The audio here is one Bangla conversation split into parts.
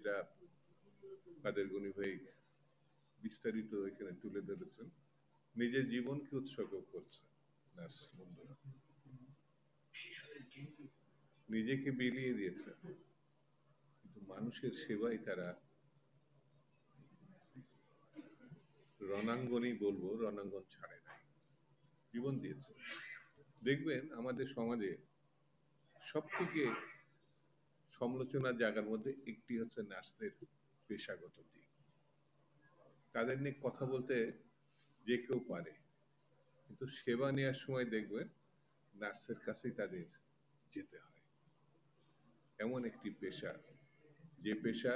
এটা কাদের গনি ভাই বিস্তারিত এখানে তুলে ধরেছেন। নিজের জীবনকে উৎসর্গ করছে নার্স বন্ধুরা, নিজেকে বিলিয়ে দিয়েছে, কিন্তু মানুষের সেবায় তারা রণাঙ্গনই বলবো, রণাঙ্গন ছাড়ে নাই, জীবন দিয়েছে। দেখবেন আমাদের সমাজে সব থেকে সমালোচনার জায়গার মধ্যে একটি হচ্ছে নার্সদের পেশাগত দিক। তাদের নিয়ে কথা বলতে যে কেউ পারে, কিন্তু সেবা নেওয়ার সময় দেখবেন নার্সের কাছেই তাদের যেতে হয়। এমন একটি পেশা, যে পেশা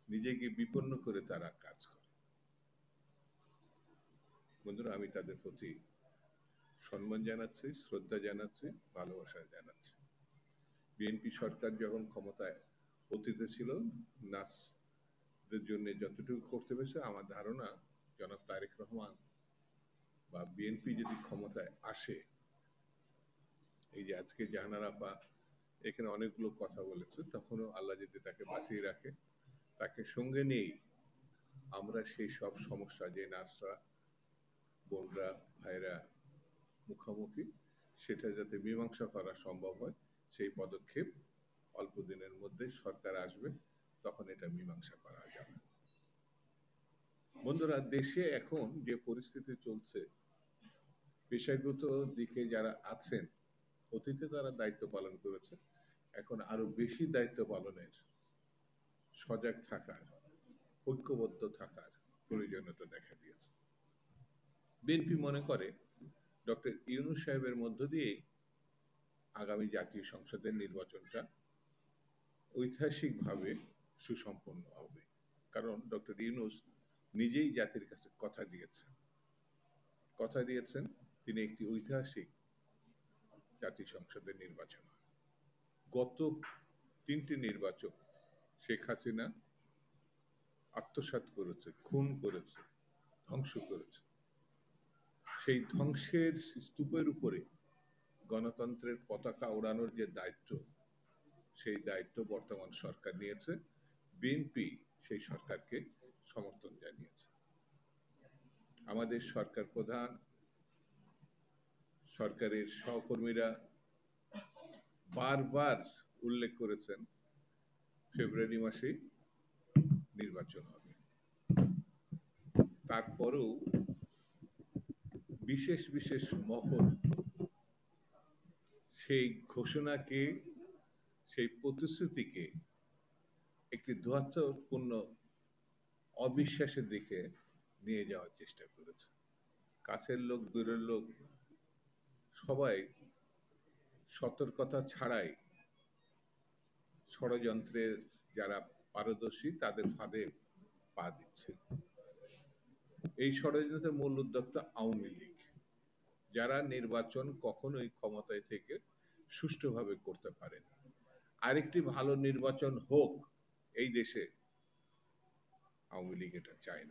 নিজেকে বিপন্ন করে তারা কাজ করে। বন্ধুরা, আমি তাদের প্রতি সম্মান জানাচ্ছি, শ্রদ্ধা জানাচ্ছি, ভালোবাসা জানাচ্ছি। বিএনপি সরকার যখন ক্ষমতায় অতীতে ছিল, নার্সদের জন্য যতটুকু করতে পেরেছে, আমার ধারণা জনাব তারেক রহমান বা বিএনপি যদি ক্ষমতায় আসে, এই যে আজকে জাহানার আপা এখানে অনেকগুলো কথা বলেছে, তখনও আল্লাহ যদি তাকে বাঁচিয়ে রাখে, তাকে সঙ্গে নিয়েই আমরা সেই সব সমস্যা যে নার্সরা, বোনরা, ভাইরা মুখোমুখি, সেটা যাতে মীমাংসা করা সম্ভব হয়, সেই পদক্ষেপ অল্প দিনের মধ্যে সরকার আসবে, তখন এটা মীমাংসা করা যাবে। বন্ধুরা, দেশে এখন যে পরিস্থিতি চলছে, পেশাগত দিকে যারা আছেন, অতীতে তারা দায়িত্ব পালন করেছে, এখন আরো বেশি দায়িত্ব পালনের, সজাগ থাকার, ঐক্যবদ্ধ থাকার প্রয়োজনীয়তা দেখা দিয়েছে। বিএনপি মনে করে ডক্টর ইউনূস সাহেবের মধ্য দিয়েই আগামী জাতীয় সংসদের নির্বাচনটা ঐতিহাসিকভাবে সুসম্পন্ন হবে। কারণ ডক্টর ইউনূস নিজেই জাতির কাছে কথা দিয়েছেন তিনি একটি ঐতিহাসিক জাতীয় সংসদের নির্বাচন। গত 3টি নির্বাচন শেখ হাসিনা আত্মসাৎ করেছে, খুন করেছে, ধ্বংস করেছে। সেই ধ্বংসের স্তূপের উপরে গণতন্ত্রের পতাকা ওড়ানোর যে দায়িত্ব, সেই দায়িত্ব বর্তমান সরকার নিয়েছে। বিএনপি সেই সরকারকে সমর্থন জানিয়েছে। আমাদের সরকার প্রধান, সরকারের সহকর্মীরা বারবার উল্লেখ করেছেন ফেব্রুয়ারি মাসে নির্বাচন হবে। তারপরেও বিশেষ বিশেষ মহল সেই ঘোষণাকে, সেই প্রতিশ্রুতিকে একটি ধোঁয়াত্মপূর্ণ অবিশ্বাসের দিকে নিয়ে যাওয়ার চেষ্টা করেছে। কাছের লোক, দূরের লোক সবাই সতর্কতা ছাড়াই ষড়যন্ত্রের যারা পারদর্শী তাদের ফাঁদে পা দিচ্ছে। এই ষড়যন্ত্রের মূল উদ্যোক্তা আওয়ামী লীগ, যারা নির্বাচন কখনোই ক্ষমতায় থেকে সুষ্ঠুভাবে করতে পারেন। আরেকটি ভালো নির্বাচন হোক এই দেশে, আওয়ামী লীগ এটা চায়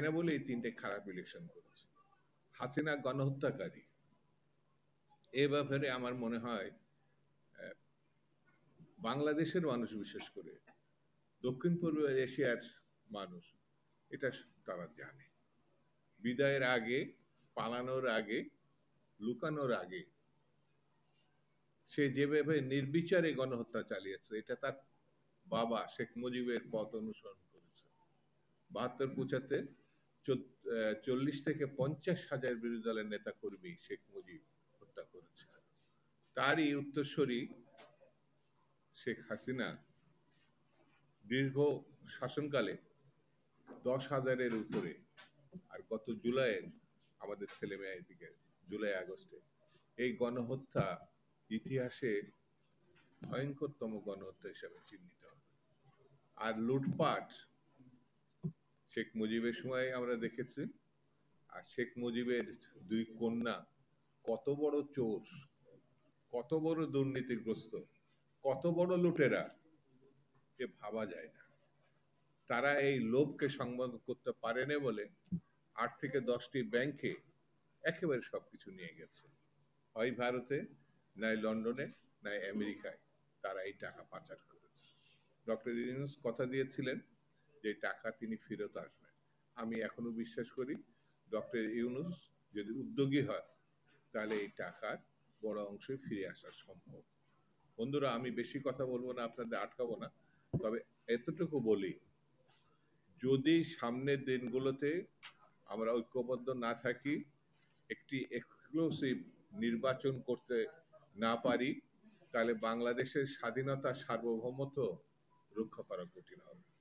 না বলে এই 3টে খারাপ ইলেকশন করেছে। হাসিনা গণহত্যাকারী, এ ব্যাপারে আমার মনে হয় বাংলাদেশের মানুষ, বিশেষ করে দক্ষিণ পূর্ব এশিয়ার মানুষ, এটা তারা জানে। বিদায়ের আগে, পালানোর আগে, লুকানোর আগে সে যেভাবে নির্বিচারে গণহত্যা চালিয়েছে, এটা তার বাবা শেখ মুজিবের পথ অনুসরণ করেছে। 72-75 40 থেকে 50 হাজার বিরোধী দলের নেতা কর্মী শেখ মুজিব হত্যা করেছে। তারই উত্তরসূরি শেখ হাসিনা দীর্ঘ শাসনকালে 10,000-এর উপরে, আর গত জুলাইয়ের আমাদের ছেলে মেয়ের দিকে জুলাই আগস্টে এই গণহত্যা ইতিহাসে ভয়ঙ্করতম গণহত্যা হিসাবে চিহ্নিত হবে। আর লুটপাট শেখ মুজিবের সময় আমরা দেখেছি, আর শেখ মুজিবের 2 কন্যা কত বড় চোর, কত বড় দুর্নীতিগ্রস্ত, কত বড় লুটেরা, যে ভাবা যায় না। তারা এই লোভকে সংবরণ করতে পারেনি বলে 8 থেকে 10টি ব্যাংকে একেবারে সবকিছু নিয়ে গেছে। হয় ভারতে, নাই লন্ডনে, নাই আমেরিকায় তারা এই টাকা পাচার করেছে। ডক্টর ইউনূস কথা দিয়েছিলেন যে টাকা তিনি ফেরত আসবেন। আমি এখনো বিশ্বাস করি ডক্টর ইউনূস যদি উদ্যোগী হয় তাহলে এই টাকার বড় অংশই ফিরে আসা সম্ভব। বন্ধুরা, আমি বেশি কথা বলবো না, আপনাদের আটকাবো না, তবে এতটুকু বলি, যদি সামনের দিনগুলোতে আমরা ঐক্যবদ্ধ না থাকি, একটি এক্সক্লুসিভ নির্বাচন করতে না পারি, তাহলে বাংলাদেশের স্বাধীনতা সার্বভৌমত্ব রক্ষা করা কঠিন হবে।